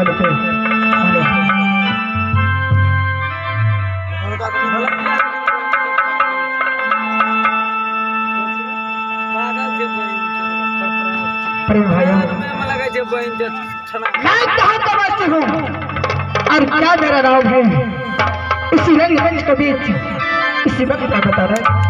मैं कहाँ तमाशे हूँ और क्या मेरा नाम है इसी रंग मंच के बीच इसी वक्त का बता रहा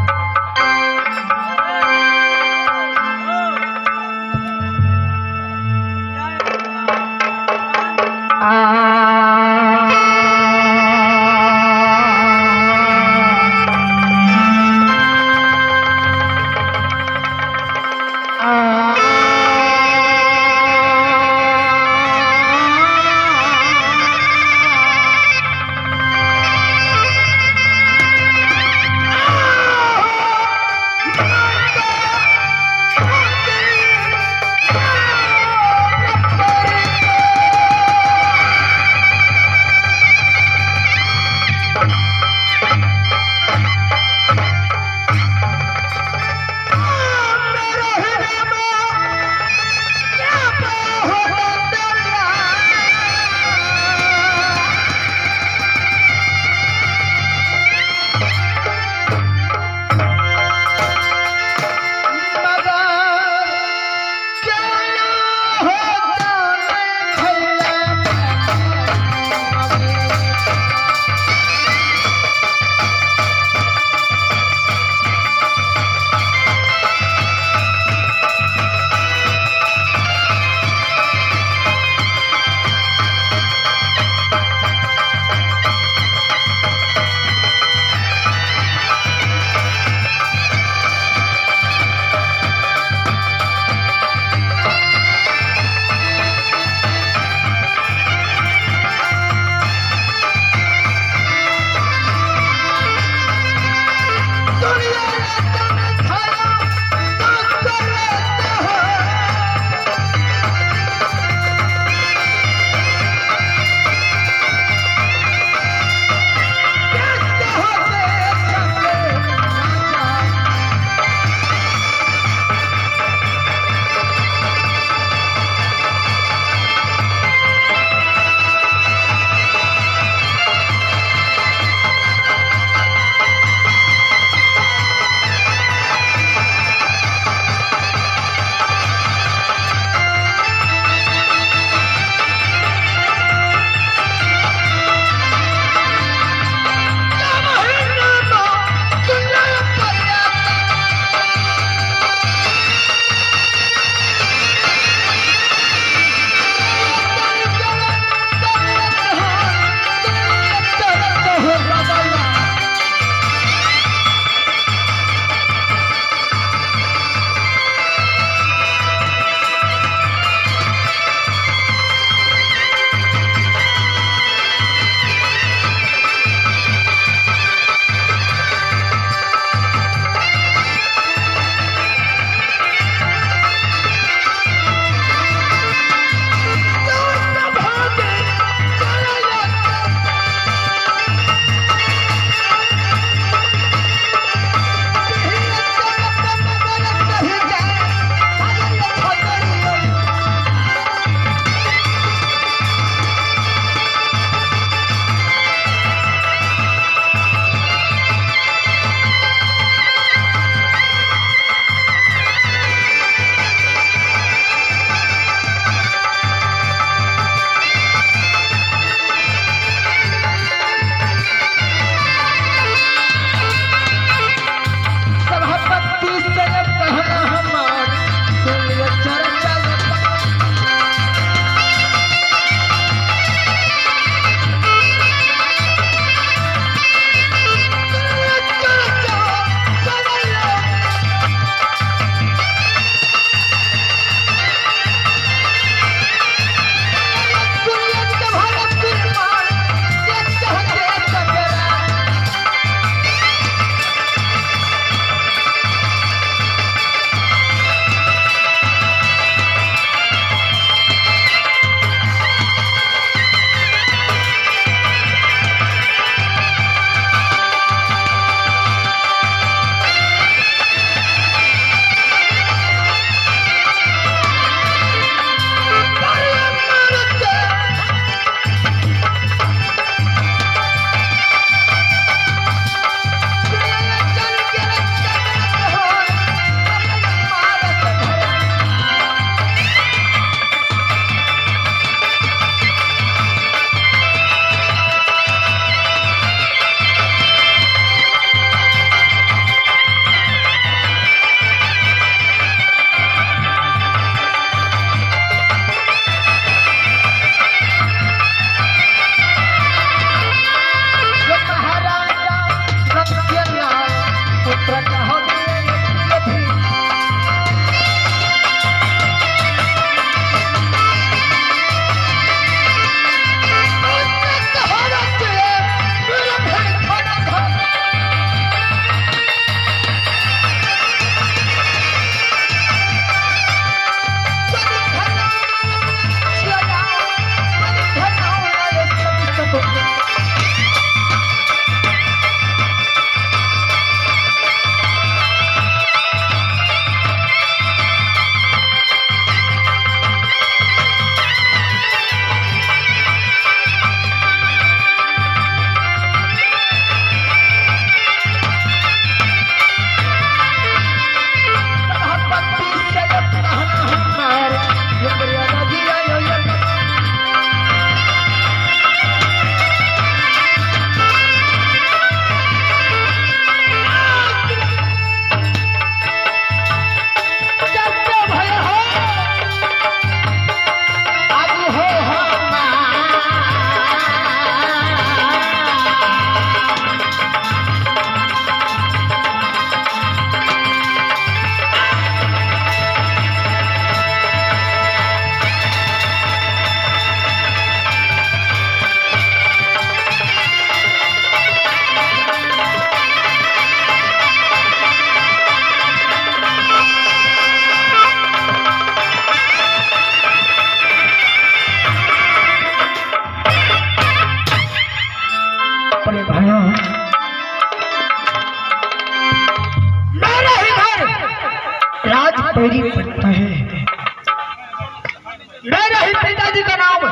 मेरा ही पिताजी का नाम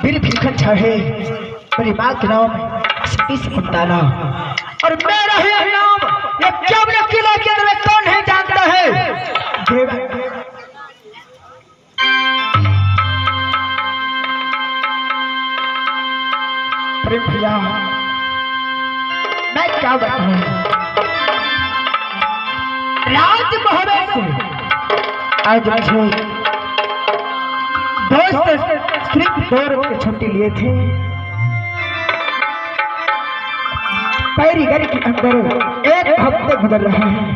वीर भीखन है, मेरी माँ के नाम सती कुंताला, और मेरा ही नाम ये क्या किला के अंदर कौन है जानता है? देवा। भैया मैं क्या बताऊं, राज मोहब्बत से आज मुझे दोस्त सिर्फ 2 रोज की छुट्टी लिए थे। पैरी घर के अंदर 1 हफ्ते गुजर रहे हैं।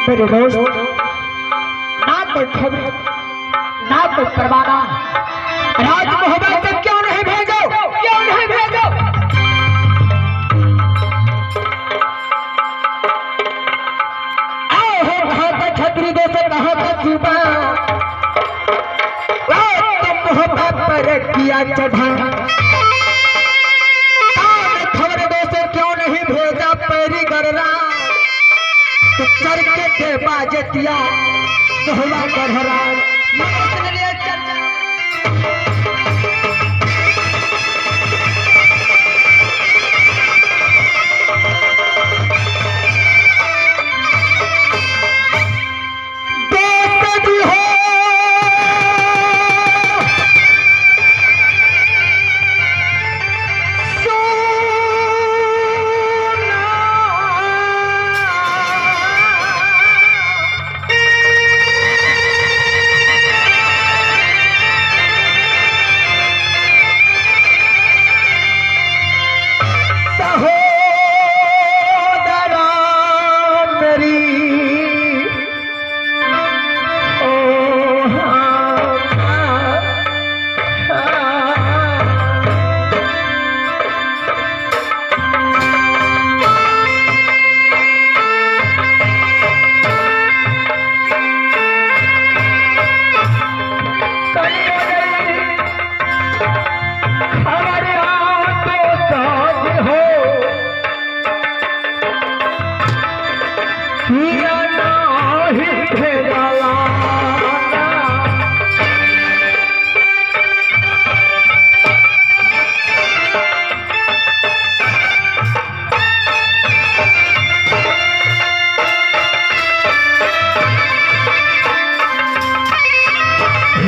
मेरे दोस्त ना कोई खबर ना कोई परवाना, राज मोहब्बत से क्यों नहीं भेजो, क्यों नहीं भेजो? आओ हो कहाँ का छतरी दे से कहाँ का सूबा, तुम मोहब्बत पर किया चढ़ा, खबर दो से क्यों नहीं भेजा पैरी गररा, तो चर के बाजतिया दोहरा गढ़रा।